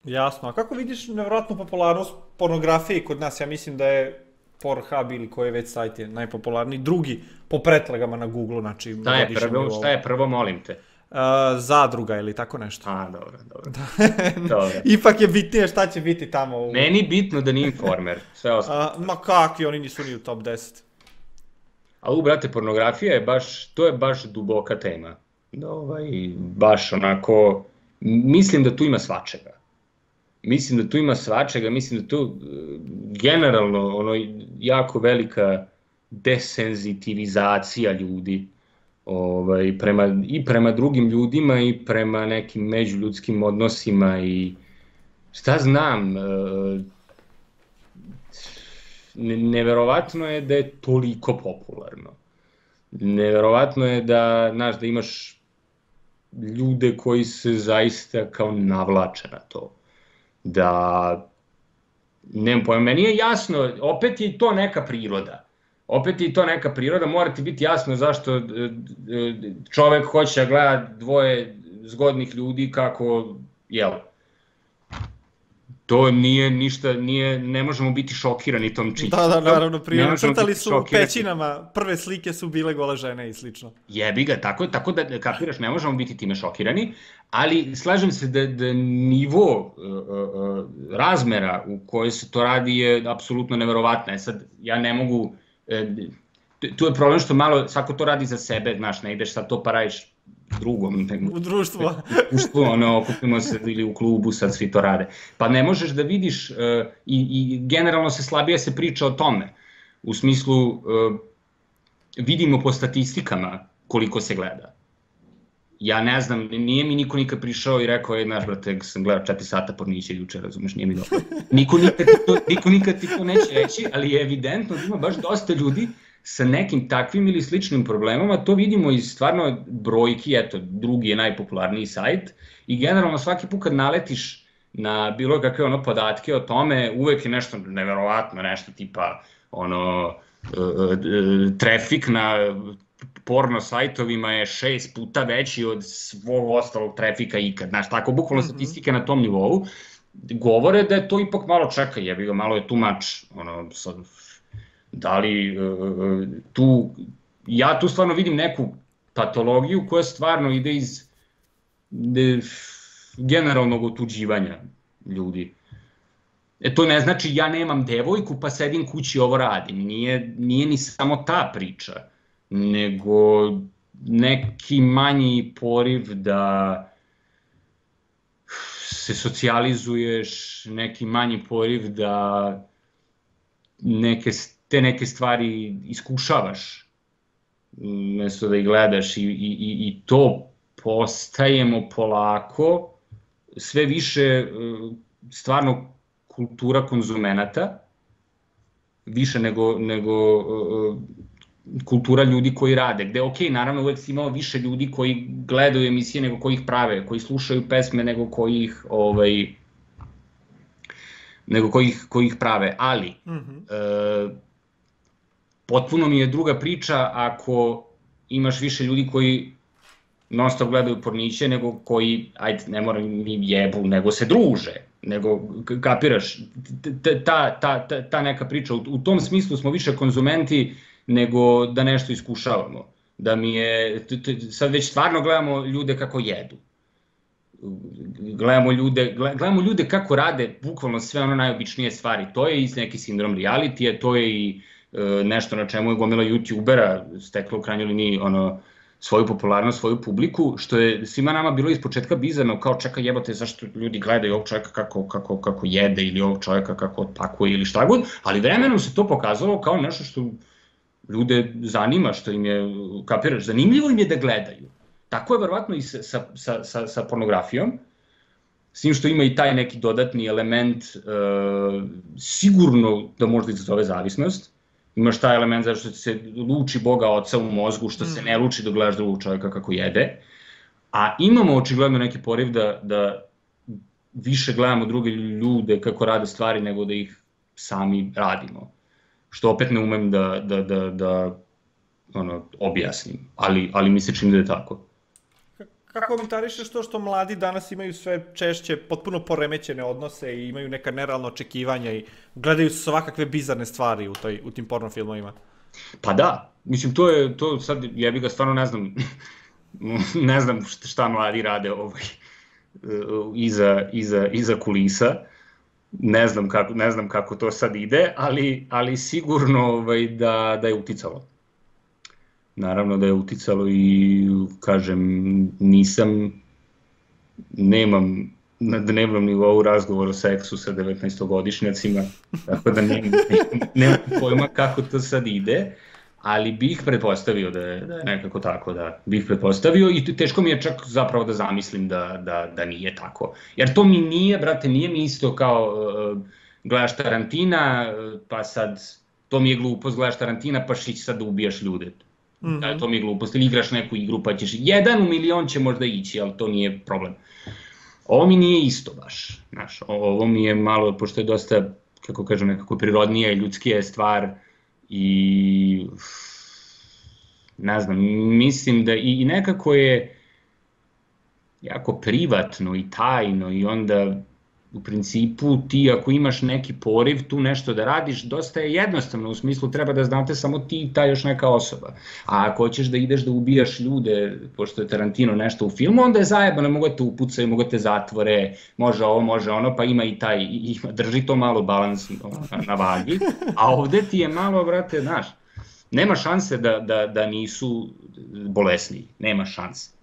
Jasno. A kako vidiš nevjerojatnu popularnost pornografije kod nas? Ja mislim da je Pornhub ili koji već sajt je najpopularniji. Drugi po pretragama na Google, znači na godišnjem Šta nivou. je prvo, molim te? Zadruga ili tako nešto. A, dobro, dobro. Dobro. Ipak je bitnije šta će biti tamo u... Meni bitno da nije Informer, sve ostalo. Ma kakvi, oni nisu ni u top 10. Ali, brate, pornografija je to je baš duboka tema. Baš onako, mislim da tu ima svačega. Mislim da tu generalno jako velika desenzitivizacija ljudi i prema drugim ljudima i prema nekim međuljudskim odnosima i šta znam, neverovatno je da je toliko popularno. Neverovatno je da imaš ljude koji se zaista kao navlače na to. Da, nemam pojma, meni je jasno, opet je to neka priroda. Mora ti biti jasno zašto čovek hoće da gleda dvoje zgodnih ljudi kako, jel, to nije ništa, ne možemo biti šokirani tom činjenicom. Da, naravno, prije crtali su u pećinama, prve slike su bile gole žene i slično. Jebi ga, tako da kapiraš, ne možemo biti time šokirani, ali slažem se da nivo razmera u kojoj se to radi je apsolutno neverovatno. Sad, ja ne mogu, tu je problem što malo, svako to radi za sebe, znaš, ne ideš sad to pa radiš drugom. U društvu. Okupimo se ili u klubu, sad svi to rade. Pa ne možeš da vidiš, i generalno se slabije se priča o tome, u smislu, vidimo po statistikama koliko se gleda. Ja ne znam, nije mi niko nikad prišao i rekao, znaš, brate, sam gledao 4 sata pornića juče, razumeš, nije mi dobro. Niko nikad ti to neće reći, ali je evidentno da ima baš dosta ljudi sa nekim takvim ili sličnim problemama, to vidimo iz stvarno brojki, eto, drugi je najpopularniji sajt i generalno svaki put kad naletiš na bilo kakve podatke o tome, uvek je nešto neverovatno, nešto tipa, trafik na porno sajtovima je 6 puta veći od svog ostalog trafika ikad, znaš, tako, bukvalno statistike na tom nivou, govore da je to ipak malo čeka, jebi ga, malo je too much, da li ja tu stvarno vidim neku patologiju koja stvarno ide iz generalnog otuđivanja ljudi. To ne znači ja nemam devojku pa sedim kući i ovo radim, nije ni samo ta priča, nego neki manji poriv da se socijalizuješ, neki manji poriv da te neke stvari iskušavaš, umesto da ih gledaš i to postajemo polako sve više stvarno kultura konzumenata, više nego kultura ljudi koji rade, gde ok, naravno uvek si imao više ljudi koji gledaju emisije nego koji ih prave, koji slušaju pesme nego koji ih prave, ali potpuno mi je druga priča ako imaš više ljudi koji non stop gledaju porniće nego koji, ajde, ne mora ni jebu, nego se druže, nego, kapiraš, ta neka priča, u tom smislu smo više konzumenti nego da nešto iskušavamo, da mi je, sad već stvarno gledamo ljude kako jedu, gledamo ljude kako rade bukvalno sve najobičnije stvari, to je i neki sindrom realitija, to je i nešto na čemu je gomila youtubera stekla u krajnjoj liniji svoju popularnost, svoju publiku, što je svima nama bilo iz početka bizarno, kao čeka jebote zašto ljudi gledaju ovog čovjeka kako jede ili ovog čovjeka kako otpakuje ili šta god, ali vremenom se to pokazalo kao nešto što ljude zanima, što im je, kapiraš, zanimljivo im je da gledaju. Tako je verovatno i sa pornografijom, s tim što ima i taj neki dodatni element, sigurno da možda izazove zavisnost, imaš taj element zašto se luči Boga oca u mozgu, što se ne luči da gledaš drugog čovjeka kako jede, a imamo očigledno neki poriv da više gledamo druge ljude kako rade stvari nego da ih sami radimo, što opet ne umem da objasnim, ali mi se čini da je tako. Kako komentarišeš to što mladi danas imaju sve češće potpuno poremećene odnose i imaju neka nerealna očekivanja i gledaju svakakve bizarne stvari u tim porno filmovima? Pa da, mislim, to sad, jebi ga, stvarno ne znam šta mladi rade iza kulisa, ne znam kako to sad ide, ali sigurno da je uticalo. Naravno da je uticalo i, kažem, nemam na dnevnom nivou razgovor o seksu sa 19-godišnjacima, tako da nemam pojma kako to sad ide, ali bih pretpostavio da je nekako tako, da bih pretpostavio i teško mi je čak zapravo da zamislim da nije tako. Jer to mi nije, brate, nije mi isto kao gledaš Tarantina, pa sad, to mi je glupost, gledaš Tarantina pa šić sad da ubijaš ljude. To mi je glupost, ili igraš neku igru pa ćeš, 1 u milion će možda ići, ali to nije problem. Ovo mi nije isto baš, znaš, ovo mi je malo, pošto je dosta, kako kažem, nekako prirodnija i ljudskija stvar i ne znam, mislim da i nekako je jako privatno i tajno i onda u principu ti ako imaš neki poriv tu nešto da radiš, dosta je jednostavno, u smislu treba da znate samo ti i ta još neka osoba. A ako hoćeš da ideš da ubijaš ljude, pošto je Tarantino nešto u filmu, onda je zajebano, mogu te upucaju, mogu te zatvore, može ovo, može ono, pa ima i taj, drži to malo balans na vagi, a ovde ti je malo, brate, znaš, nema šanse da nisu bolesni, nema šanse.